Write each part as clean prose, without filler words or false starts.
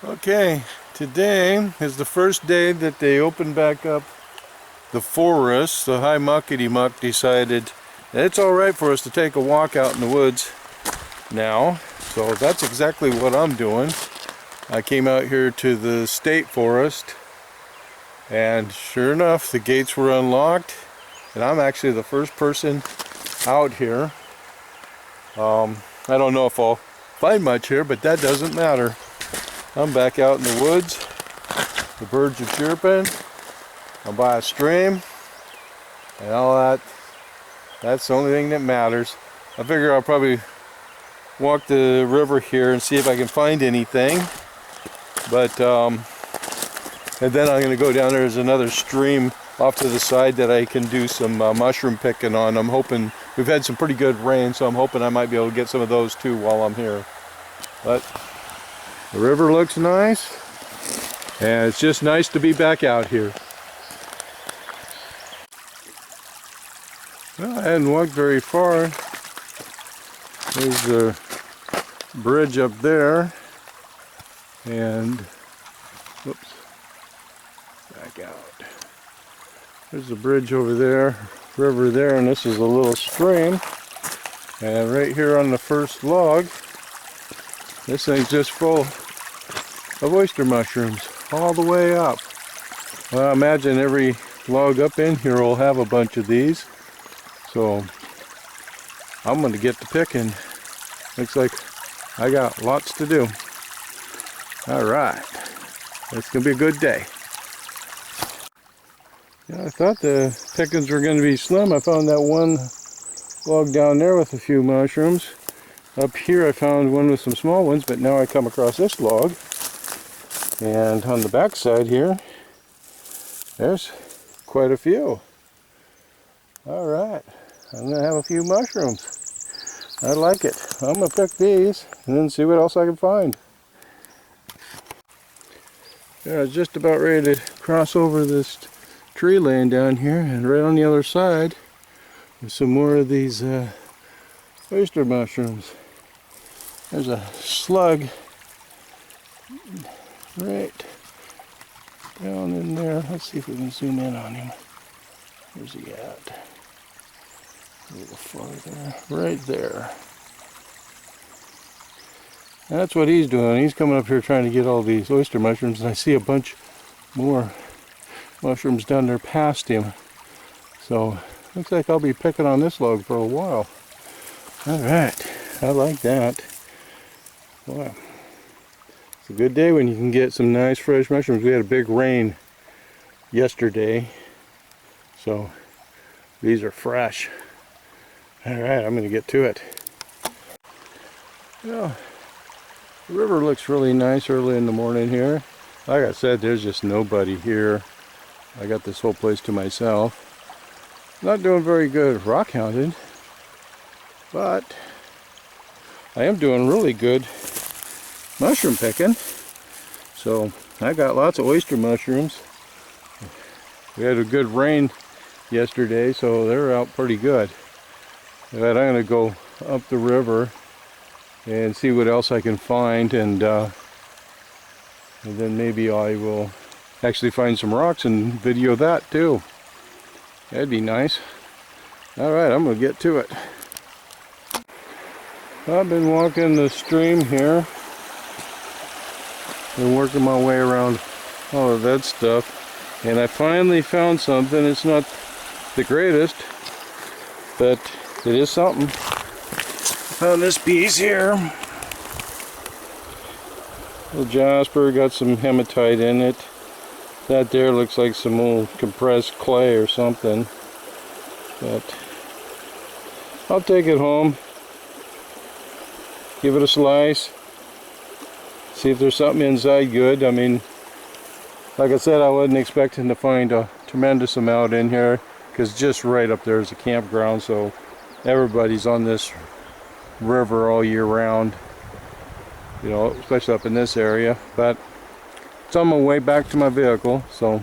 Okay, today is the first day that they opened back up the forest. The high muckety muck decided that it's alright for us to take a walk out in the woods now. So that's exactly what I'm doing. I came out here to the state forest, and sure enough the gates were unlocked, and I'm actually the first person out here. I don't know if I'll find much here, but that doesn't matter. I'm back out in the woods. The birds are chirping. I'm by a stream, and all that. That's the only thing that matters. I figure I'll probably walk the river here and see if I can find anything. But and then I'm going to go down there. There's another stream off to the side that I can do some mushroom picking on. I'm hoping, we've had some pretty good rain, so I'm hoping I might be able to get some of those too while I'm here. But the river looks nice, and it's just nice to be back out here. Well, I hadn't walked very far. There's the bridge up there, and whoops, back out. There's the bridge over there, river there, and this is a little stream. And right here on the first log, this thing's just full of oyster mushrooms all the way up. Well, I imagine every log up in here will have a bunch of these. So I'm going to get to picking. Looks like I got lots to do. Alright, it's going to be a good day. Yeah, I thought the pickings were going to be slim. I found that one log down there with a few mushrooms. Up here I found one with some small ones, but now I come across this log, and on the back side here there's quite a few. Alright, I'm going to have a few mushrooms. I like it. I'm going to pick these and then see what else I can find. Yeah, I was just about ready to cross over this tree laying down here, and right on the other side there's some more of these oyster mushrooms. There's a slug right down in there. Let's see if we can zoom in on him. Where's he at? A little farther. Right there. That's what he's doing. He's coming up here trying to get all these oyster mushrooms, and I see a bunch more mushrooms down there past him. So looks like I'll be picking on this log for a while. Alright, I like that. Wow. It's a good day when you can get some nice fresh mushrooms. We had a big rain yesterday, so these are fresh. Alright, I'm going to get to it. Well, the river looks really nice early in the morning here. Like I said, there's just nobody here. I got this whole place to myself. Not doing very good rock hounding, but I am doing really good mushroom picking. So I got lots of oyster mushrooms. We had a good rain yesterday, so they're out pretty good. But I'm going to go up the river and see what else I can find, and then maybe I will actually find some rocks and video that too. That'd be nice. Alright, I'm going to get to it. I've been walking the stream here. Been working my way around all of that stuff. And I finally found something. It's not the greatest, but it is something. Found this piece here. Little jasper, got some hematite in it. That there looks like some old compressed clay or something. But I'll take it home, give it a slice, see if there's something inside good. I mean, like I said, I wasn't expecting to find a tremendous amount in here, because just right up there is a campground, so everybody's on this river all year round, you know, especially up in this area. But it's on my way back to my vehicle, so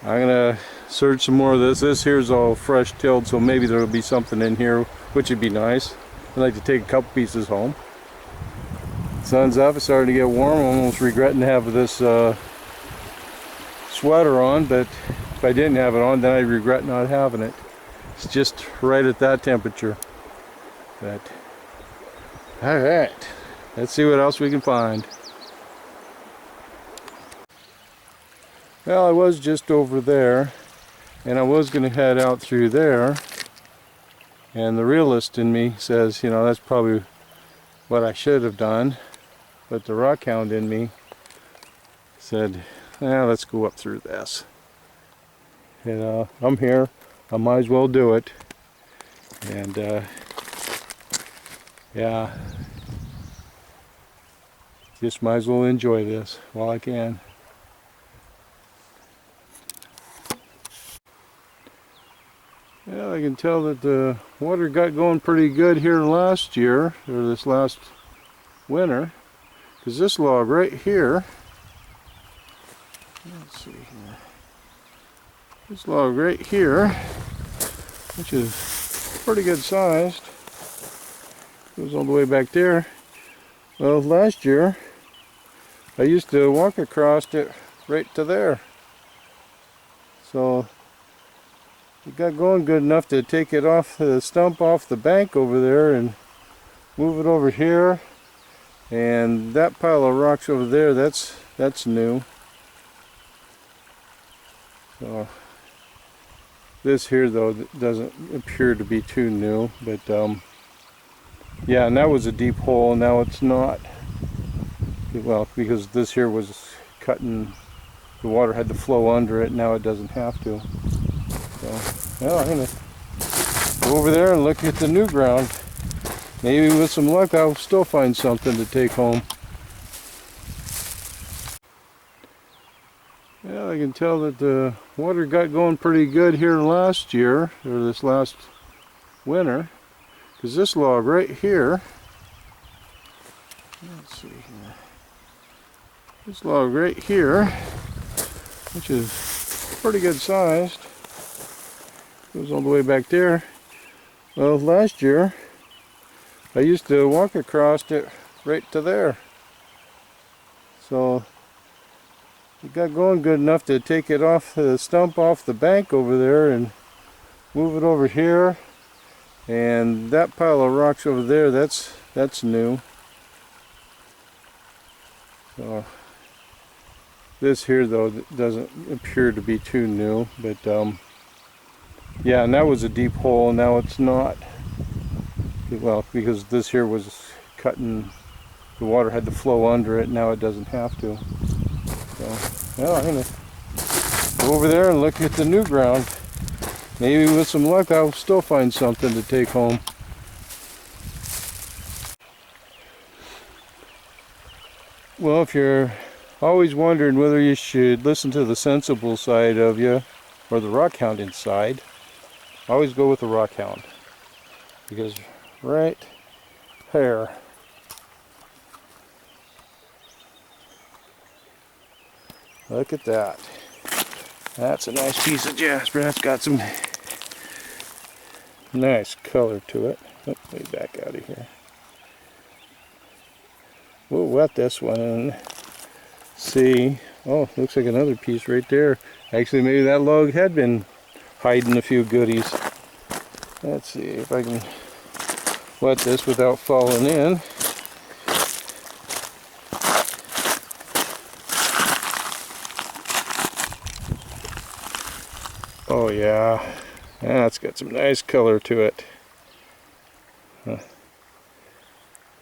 I'm gonna search some more of this. This here's all fresh tilled, so maybe there'll be something in here, which would be nice. I'd like to take a couple pieces home. Sun's up, it's starting to get warm. I'm almost regretting to have this sweater on, but if I didn't have it on, then I'd regret not having it. It's just right at that temperature. But alright, let's see what else we can find. Well, I was just over there, and I was going to head out through there, and the realist in me says, you know, that's probably what I should have done, but the rockhound in me said, let's go up through this. And I'm here, I might as well do it. And yeah, just might as well enjoy this while I can. Yeah, I can tell that the water got going pretty good here last year, or this last winter, because this log right here, let's see here, this log right here, which is pretty good sized, goes all the way back there. Well, last year I used to walk across it right to there, so it got going good enough to take it off the stump off the bank over there and move it over here. And that pile of rocks over there, that's new. So this here though doesn't appear to be too new, but yeah, and that was a deep hole. Now it's not. Well, because this here was cutting, the water had to flow under it. Now it doesn't have to. So, well, I'm going to go over there and look at the new ground. Maybe with some luck I'll still find something to take home. Yeah, I can tell that the water got going pretty good here last year, or this last winter, because this log right here, let's see here, this log right here, which is pretty good sized, goes all the way back there. Well, last year I used to walk across it right to there, so it got going good enough to take it off the stump off the bank over there and move it over here. And that pile of rocks over there, that's new. So this here though doesn't appear to be too new, but yeah, and that was a deep hole. Now it's not. Well, because this here was cutting, the water had to flow under it. Now it doesn't have to. So, well, I'm going to go over there and look at the new ground. Maybe with some luck I'll still find something to take home. Well, if you're always wondering whether you should listen to the sensible side of you or the rockhounding side, always go with the rockhound. Because right there, look at that. That's a nice piece of jasper. That's got some nice color to it. Oh, way back out of here. We'll wet this one and see. Oh, looks like another piece right there. Actually, maybe that log had been hiding a few goodies. Let's see if I can wet this without falling in. Oh yeah, that's got some nice color to it.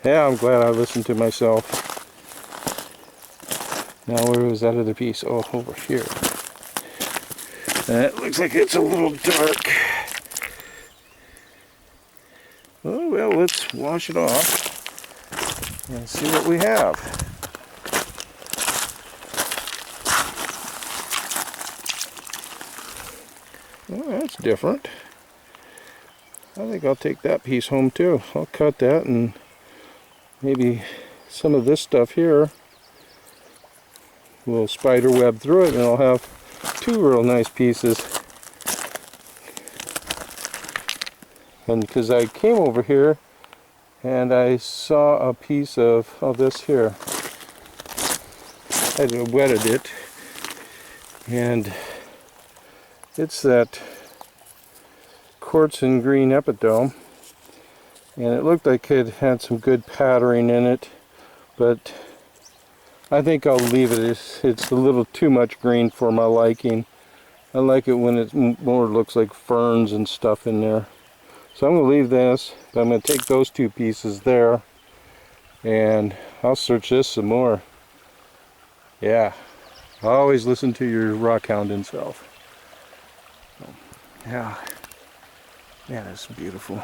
Yeah, I'm glad I listened to myself. Now where was that other piece? Oh, over here. That looks like it's a little dark. Oh well, let's wash it off and see what we have. Oh, that's different. I think I'll take that piece home too. I'll cut that and maybe some of this stuff here will spider web through it, and I'll have two real nice pieces. And because I came over here and I saw a piece of this here. I wetted it, and it's that quartz and green epitome, and it looked like it had some good patterning in it, but I think I'll leave it. It's a little too much green for my liking. I like it when it more looks like ferns and stuff in there. So I'm going to leave this, but I'm going to take those two pieces there, and I'll search this some more. Yeah, always listen to your rockhounding self. Yeah, man, that's beautiful.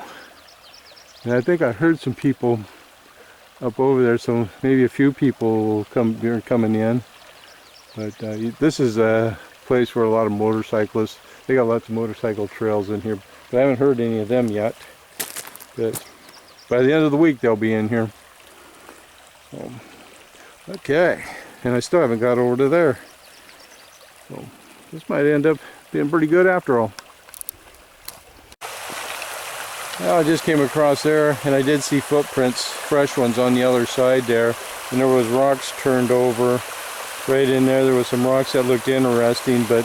And I think I heard some people up over there, so maybe a few people will coming in. But this is a place where a lot of motorcyclists, they got lots of motorcycle trails in here, but I haven't heard any of them yet. But by the end of the week they'll be in here. Okay, and I still haven't got over to there. So this might end up being pretty good after all. Well, I just came across there, and I did see footprints, fresh ones on the other side there, and there was rocks turned over. Right in there, there was some rocks that looked interesting, but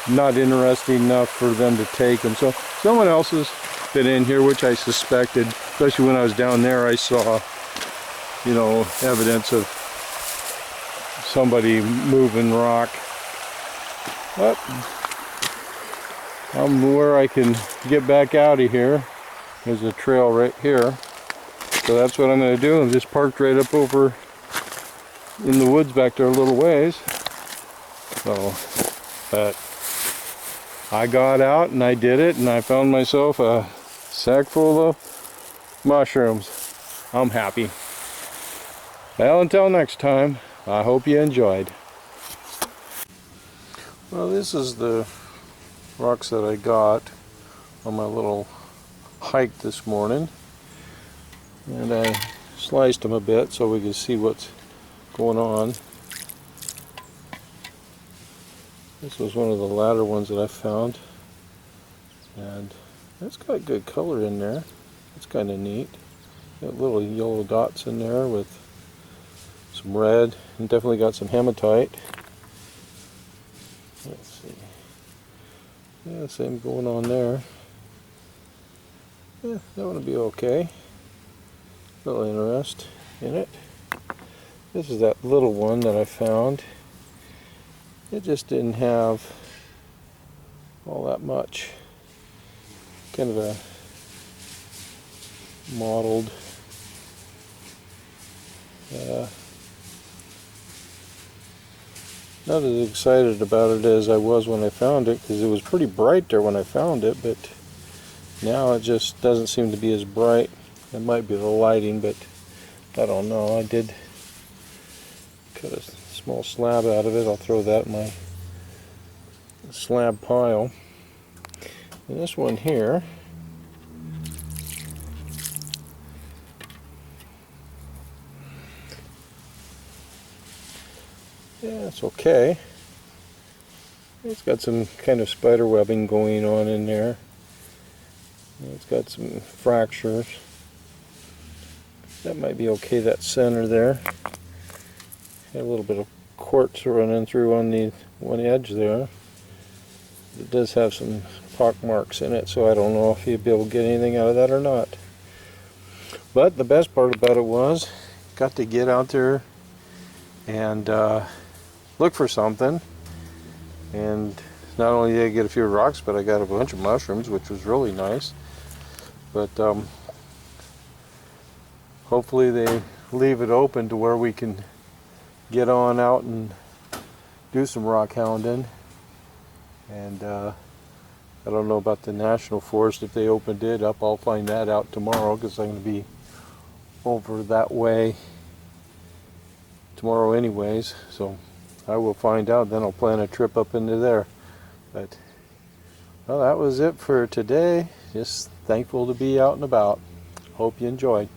not interesting enough for them to take them. So someone else has been in here, which I suspected, especially when I was down there. I saw, you know, evidence of somebody moving rock. But I'm where I can get back out of here. There's a trail right here. So that's what I'm going to do. I'm just parked right up over in the woods back there a little ways. So, but I got out and I did it, and I found myself a sack full of mushrooms. I'm happy. Well, until next time, I hope you enjoyed. Well, this is the rocks that I got on my little hike this morning, and I sliced them a bit so we could see what's going on. This was one of the latter ones that I found, and it's got good color in there. It's kind of neat. Got little yellow dots in there with some red, and definitely got some hematite. Let's see. Yeah, same going on there. Yeah, that one will be okay. Little interest in it. This is that little one that I found. It just didn't have all that much. Kind of a mottled. Not as excited about it as I was when I found it, because it was pretty bright there when I found it, but now it just doesn't seem to be as bright. It might be the lighting, but I don't know. I did cut a small slab out of it. I'll throw that in my slab pile. And this one here, yeah, it's okay. It's got some kind of spider webbing going on in there. It's got some fractures. That might be okay, that center there. Got a little bit of quartz running through on the one edge there. It does have some pock marks in it, so I don't know if you'll be able to get anything out of that or not. But the best part about it was, got to get out there and look for something. And not only did I get a few rocks, but I got a bunch of mushrooms, which was really nice. But hopefully they leave it open to where we can get on out and do some rock hounding. And I don't know about the National Forest. If they opened it up, I'll find that out tomorrow, because I'm going to be over that way tomorrow anyways. So I will find out, then I'll plan a trip up into there. But well, that was it for today. Just thankful to be out and about. Hope you enjoyed.